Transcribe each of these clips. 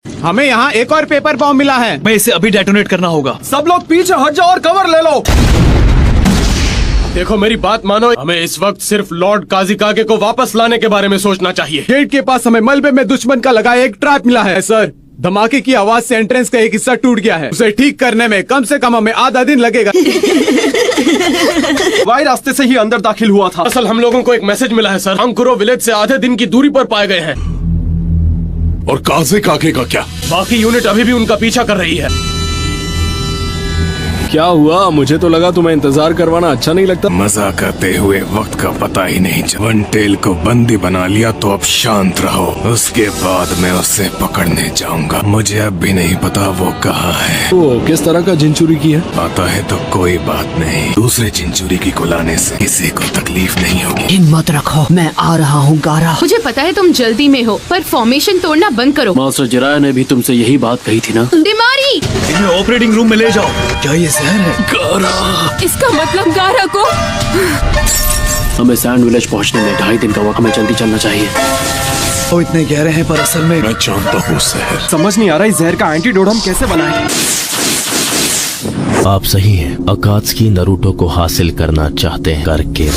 हमें यहाँ एक और पेपर बॉम्ब मिला है। मैं इसे अभी डेटोनेट करना होगा। सब लोग पीछे हट जाओ और कवर ले लो। देखो मेरी बात मानो, हमें इस वक्त सिर्फ लॉर्ड काज़िकागे को वापस लाने के बारे में सोचना चाहिए। गेट के पास हमें मलबे में दुश्मन का लगाया एक ट्रैप मिला है सर। धमाके की आवाज से एंट्रेंस का एक हिस्सा टूट गया है। उसे ठीक करने में कम से कम हमें आधा दिन लगेगा। वाई रास्ते से ही अंदर दाखिल हुआ था। असल हम लोगों को एक मैसेज मिला है सर। अंकुरो विलेज से आधे दिन की दूरी पर पाए गए हैं। और काज़िकागे का क्या? बाकी यूनिट अभी भी उनका पीछा कर रही है। क्या हुआ? मुझे तो लगा तुम्हें इंतजार करवाना अच्छा नहीं लगता। मजा करते हुए वक्त का पता ही नहीं चला। वन टेल को बंदी बना लिया तो अब शांत रहो। उसके बाद मैं उसे पकड़ने जाऊंगा। मुझे अब भी नहीं पता वो कहाँ है। वो किस तरह का जिनचुरी की है? पता है तो कोई बात नहीं। दूसरे जिनचुरी की को लाने से किसी को तकलीफ नहीं होगी। हिम्मत रखो, मैं आ रहा हूँ गारा। मुझे पता है तुम जल्दी में हो, पर फॉर्मेशन तोड़ना बंद करो। मास्टर जिराया ने भी तुमसे यही बात कही थी ना? दिमारी, इन्हें ऑपरेटिंग रूम में ले जाओ। क्या ये जहर है? गारा, इसका मतलब गारा को। हमें सैंड विलेज पहुँचने में 2.5 दिन का वक्त। हमें जल्दी चलना चाहिए। वो इतने गहरे हैं पर असल में मैं जानता हूँ जहर। समझ नहीं आ रहा इस जहर का एंटीडोट हम कैसे बनाएं। आप सही हैं। अकात्सुकी नरूटो को हासिल करना चाहते हैं, करके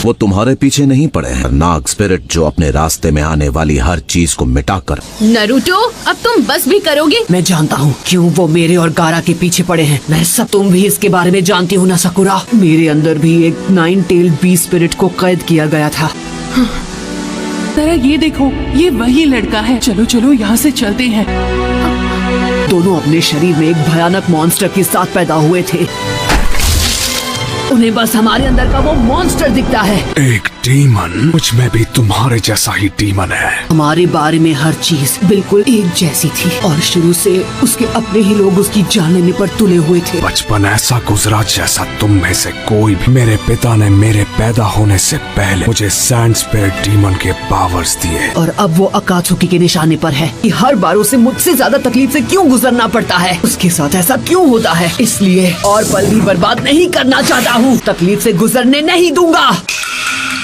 वो तुम्हारे पीछे नहीं पड़े हैं। नाग स्पिरिट जो अपने रास्ते में आने वाली हर चीज को मिटाकर। नरूटो, अब तुम बस भी करोगे? मैं जानता हूँ क्यों वो मेरे और गारा के पीछे पड़े हैं। मैं सब तुम भी इसके बारे में जानती हो ना सकुरा। मेरे अंदर भी एक 9 टेल बी स्पिरिट को कैद किया गया था। जरा ये देखो, ये वही लड़का है। चलो चलो यहाँ से चलते हैं। दोनों अपने शरीर में एक भयानक मॉन्स्टर के साथ पैदा हुए थे। उन्हें बस हमारे अंदर का वो मॉन्स्टर दिखता है। एक डीमन? मुझ में भी तुम्हारे जैसा ही डीमन है। हमारे बारे में हर चीज बिल्कुल एक जैसी थी और शुरू से उसके अपने ही लोग उसकी जान लेने पर तुले हुए थे। बचपन ऐसा गुजरा जैसा तुम में से कोई भी। मेरे पिता ने मेरे पैदा होने से पहले मुझे सैंड स्पिरिट डीमन के पावर्स दिए। और अब वो अकात्सुकी के निशाने पर है कि हर बार उसे मुझसे ज्यादा तकलीफ से क्यों गुजरना पड़ता है। उसके साथ ऐसा क्यों होता है? इसलिए और पल भी बर्बाद नहीं करना चाहता हूँ। तकलीफ से गुजरने नहीं दूंगा।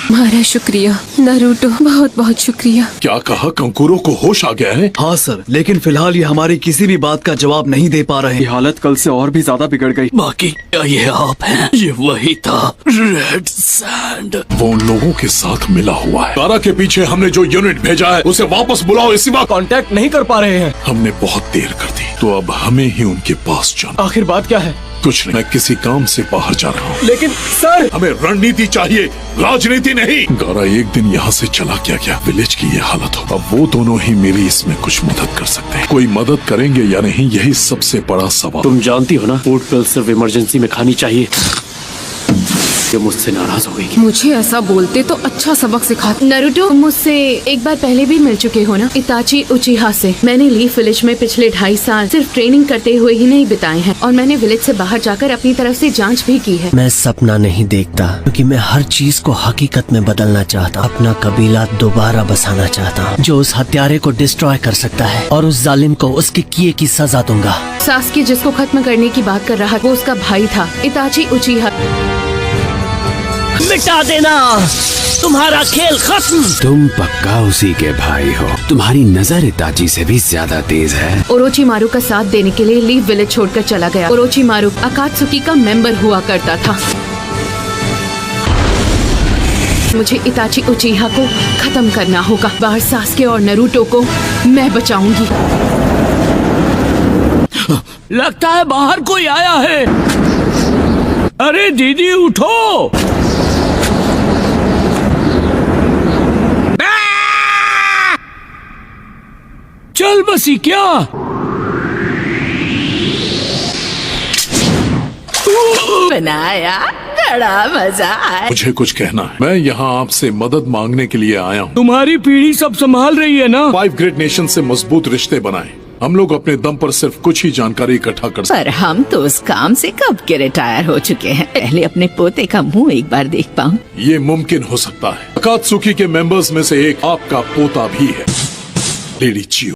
हमारा शुक्रिया नरूटो, बहुत बहुत शुक्रिया। क्या कहा? कंकुरो को होश आ गया है? हाँ सर, लेकिन फिलहाल ये हमारी किसी भी बात का जवाब नहीं दे पा रहे हैं। हालत कल से और भी ज्यादा बिगड़ गई। बाकी क्या ये आप हैं? ये वही था, रेड सैंड। वो उन लोगों के साथ मिला हुआ है। गारा के पीछे हमने जो यूनिट भेजा है उसे वापस बुलाओ। इसी वक्त कांटेक्ट नहीं कर पा रहे हैं। हमने बहुत देर कर दी, तो अब हमें ही उनके पास जाना। आखिर बात क्या है? कुछ नहीं, मैं किसी काम से बाहर जा रहा हूँ। लेकिन सर, हमें रणनीति चाहिए, राजनीति नहीं। गारा एक दिन यहाँ से चला क्या विलेज की ये हालत हो। अब वो दोनों ही मेरी इसमें कुछ मदद कर सकते हैं। कोई मदद करेंगे या नहीं, यही सबसे बड़ा सवाल। तुम जानती हो ना, फूड पिल सिर्फ इमरजेंसी में खानी चाहिए। ये मुझसे नाराज हो गई। मुझे ऐसा बोलते तो अच्छा सबक सिखाते। नरूटो, मुझसे एक बार पहले भी मिल चुके हो ना, इताची उचिहा से। मैंने लीफ विलेज में पिछले 2.5 साल सिर्फ ट्रेनिंग करते हुए ही नहीं बिताए हैं, और मैंने विलेज से बाहर जाकर अपनी तरफ से जांच भी की है। मैं सपना नहीं देखता, क्योंकि मैं हर चीज को हकीकत में बदलना चाहता। अपना कबीला दोबारा बसाना चाहता, जो उस हत्यारे को डिस्ट्रॉय कर सकता है, और उस जालिम को उसके किए की सजा दूंगा। सासकी जिसको खत्म करने की बात कर रहा, वो उसका भाई था, इताची उचिहा। मिटा देना, तुम्हारा खेल खत्म। तुम पक्का उसी के भाई हो। तुम्हारी नजर इताची से भी ज्यादा तेज है। ओरोचिमारू का साथ देने के लिए लीफ विलेज छोड़कर चला गया। ओरोचिमारू अकात्सुकी का मेंबर हुआ करता था। मुझे इताची उचिहा को खत्म करना होगा। बाहर सासके और नरूटो को मैं बचाऊंगी। लगता है बाहर कोई आया है। अरे दीदी उठो। चल बसी क्या? बनाया, बड़ा मजा आया। मुझे कुछ कहना है। मैं यहाँ आपसे मदद मांगने के लिए आया हूँ। तुम्हारी पीढ़ी सब संभाल रही है ना? 5 ग्रेट नेशन से मजबूत रिश्ते बनाए। हम लोग अपने दम पर सिर्फ कुछ ही जानकारी इकट्ठा कर सकते। पर हम तो उस काम से कब के रिटायर हो चुके हैं। पहले अपने पोते का मुंह एक बार देख पाऊं। ये मुमकिन हो सकता है। अकात्सुकी के मेंबर्स में से एक आपका पोता भी है, लेडी चियो।